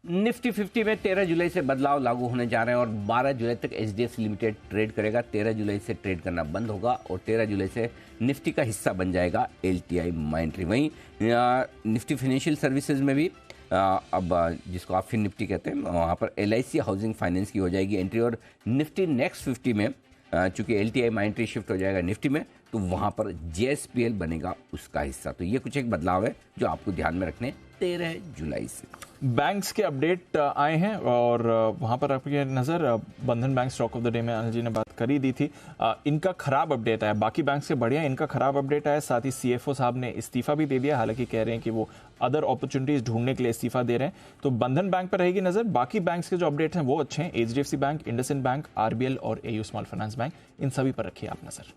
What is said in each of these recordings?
Nifty 50 में 13 जुलाई से बदलाव लागू होने जा रहे हैं और 12 जुलाई तक एचडीएफसी लिमिटेड ट्रेड करेगा। 13 जुलाई से ट्रेड करना बंद होगा और 13 जुलाई से निफ्टी का हिस्सा बन जाएगा एलटीआई माइंट्री। वहीं निफ्टी फाइनेंशियल सर्विसेज में भी अब जिसको आप फिर निफ्टी कहते हैं, वहाँ पर एलआईसी हाउसिंग फाइनेंस की हो जाएगी एंट्री। और निफ्टी नेक्स्ट 50 में चूंकि एलटीआई माइंट्री शिफ्ट हो जाएगा निफ्टी में, तो वहाँ पर जेएसपीएल बनेगा उसका हिस्सा। तो ये कुछ एक बदलाव है जो आपको ध्यान में रखने 13 जुलाई से। बैंक्स के अपडेट आए हैं और वहाँ पर आपकी नज़र बंधन bank stock of the day में अनिल जी ने बात करी दी थी। इनका खराब अपडेट आया, बाकी बैंक से बढ़िया इनका खराब अपडेट आया। साथ ही सीएफओ साहब ने इस्तीफा भी दे दिया, हालांकि कह रहे हैं कि वो अदर अपॉर्चुनिटीज ढूंढने के लिए इस्तीफा दे रहे हैं। तो बंधन बैंक पर रहेगी नजर। बाकी बैंक्स के जो अपडेट हैं वो अच्छे हैं। HDFC bank, IndusInd bank, RBL और एयू स्मॉल फाइनेंस बैंक, इन सभी पर रखिए आप नजर।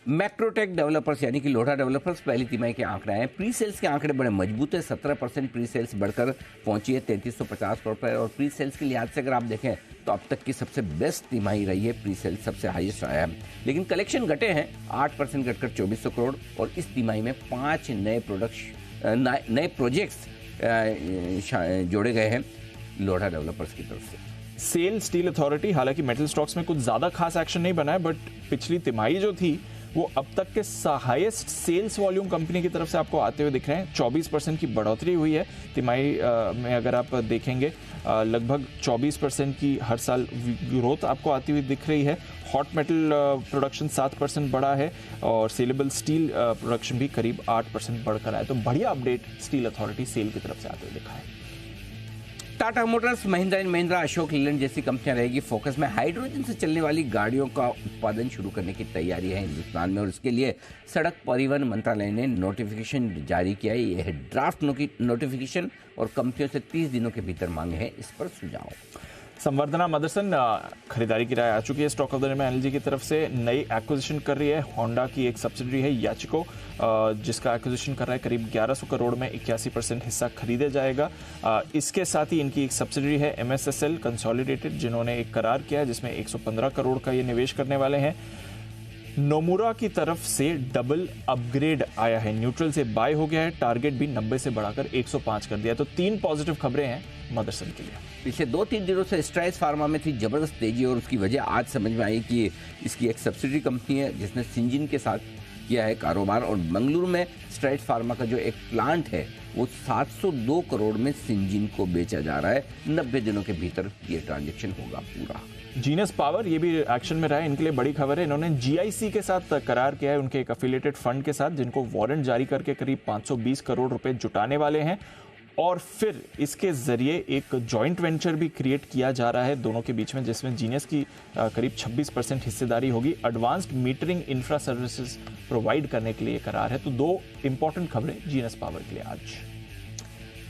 मैक्रोटेक डेवलपर्स यानी कि लोढ़ा डेवलपर्स पहली तिमाही के आंकड़े आए। प्री सेल्स के आंकड़े बड़े मजबूत है। 17% प्री सेल्स बढ़कर पहुंची है 3350 करोड़ पर। और प्री सेल्स के लिहाज से अगर आप देखें तो अब तक की सबसे बेस्ट तिमाही रही है। प्री सेल्स सबसे हाईएस्ट आया है। लेकिन कलेक्शन घटे हैं 8% घटकर 2400 करोड़। और इस तिमाही में 5 नए प्रोजेक्ट्स जोड़े गए हैं लोढ़ा डेवलपर्स की तरफ से। सेल स्टील अथॉरिटी, हालांकि मेटल स्टॉक्स में कुछ ज्यादा खास एक्शन नहीं बना है, बट पिछली तिमाही जो थी वो अब तक के हाईएस्ट सेल्स वॉल्यूम कंपनी की तरफ से आपको आते हुए दिख रहे हैं। 24% की बढ़ोतरी हुई है तिमाही में। अगर आप देखेंगे लगभग 24% की हर साल ग्रोथ आपको आती हुई दिख रही है। हॉट मेटल प्रोडक्शन 7% बढ़ा है और सेलेबल स्टील प्रोडक्शन भी करीब 8% बढ़कर आया। तो बढ़िया अपडेट स्टील अथॉरिटी सेल की तरफ से आते हुए दिखा है। टाटा मोटर्स, महिंद्रा एंड महिंद्रा, अशोक लीलैंड जैसी कंपनियां रहेगी फोकस में। हाइड्रोजन से चलने वाली गाड़ियों का उत्पादन शुरू करने की तैयारी है हिंदुस्तान में और इसके लिए सड़क परिवहन मंत्रालय ने नोटिफिकेशन जारी किया है। यह है ड्राफ्ट नोटिफिकेशन और कंपनियों से 30 दिनों के भीतर मांगे हैं इस पर सुझाव। संवर्धना मदरसन खरीदारी की राय आ चुकी है स्टॉक ऑफ द डे में एनएलजी की तरफ से। नई एक्विजिशन कर रही है। होंडा की एक सब्सिडरी है याचिको, जिसका एक्विजिशन कर रहा है। करीब 1100 करोड़ में 81% हिस्सा खरीदे जाएगा। इसके साथ ही इनकी एक सब्सिडरी है एमएसएसएल कंसोलिडेटेड, जिन्होंने एक करार किया है जिसमें 115 करोड़ का ये निवेश करने वाले हैं। नोमुरा की तरफ से डबल अपग्रेड आया है, न्यूट्रल से बाय हो गया है। टारगेट भी 90 से बढ़ाकर 105 कर दिया। तो 3 पॉजिटिव खबरें हैं मदरसन के लिए। पिछले 2-3 दिनों से स्ट्राइस फार्मा में थी जबरदस्त तेजी और उसकी वजह आज समझ में आई कि इसकी एक सब्सिडी कंपनी है जिसने सिंजिन के साथ किया है कारोबार। और बेंगलुरु में स्ट्राइस फार्मा का जो एक प्लांट है वो 702 करोड़ में सिंजिन को बेचा जा रहा है। 90 दिनों के भीतर ये ट्रांजेक्शन होगा पूरा। जीनस पावर ये भी एक्शन में रहा है, इनके लिए बड़ी खबर है। इन्होंने जीआईसी के साथ करार किया है, उनके एक एफिलिएटेड फंड के साथ, जिनको वारंट जारी करके करीब 520 करोड़ रुपए जुटाने वाले हैं। और फिर इसके जरिए एक जॉइंट वेंचर भी क्रिएट किया जा रहा है दोनों के बीच में, जिसमें जीनियस की करीब 26% हिस्सेदारी होगी। Advanced metering infra services provide करने के लिए करार है। तो 2 इंपॉर्टेंट खबरें जीनस पावर के लिए आज।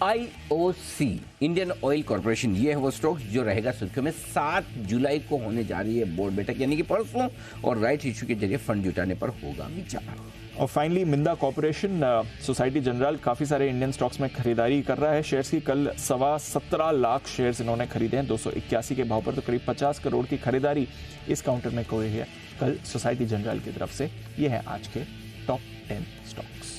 IOC इंडियन ऑयल कॉर्पोरेशन, ये है वो स्टॉक जो रहेगा सुर्खियों में। 7 जुलाई को होने जा रही है बोर्ड बैठक यानी कि परसों, और राइट इश्यू के जरिए फंड जुटाने पर होगा विचार। और फाइनली मिंदा कॉर्पोरेशन, सोसाइटी जनरल काफ़ी सारे इंडियन स्टॉक्स में खरीदारी कर रहा है शेयर्स की। कल 17.25 लाख शेयर्स इन्होंने खरीदे हैं 281 के भाव पर। तो करीब 50 करोड़ की खरीदारी इस काउंटर में हुई है कल सोसाइटी जनरल की तरफ से। ये है आज के टॉप 10 स्टॉक्स।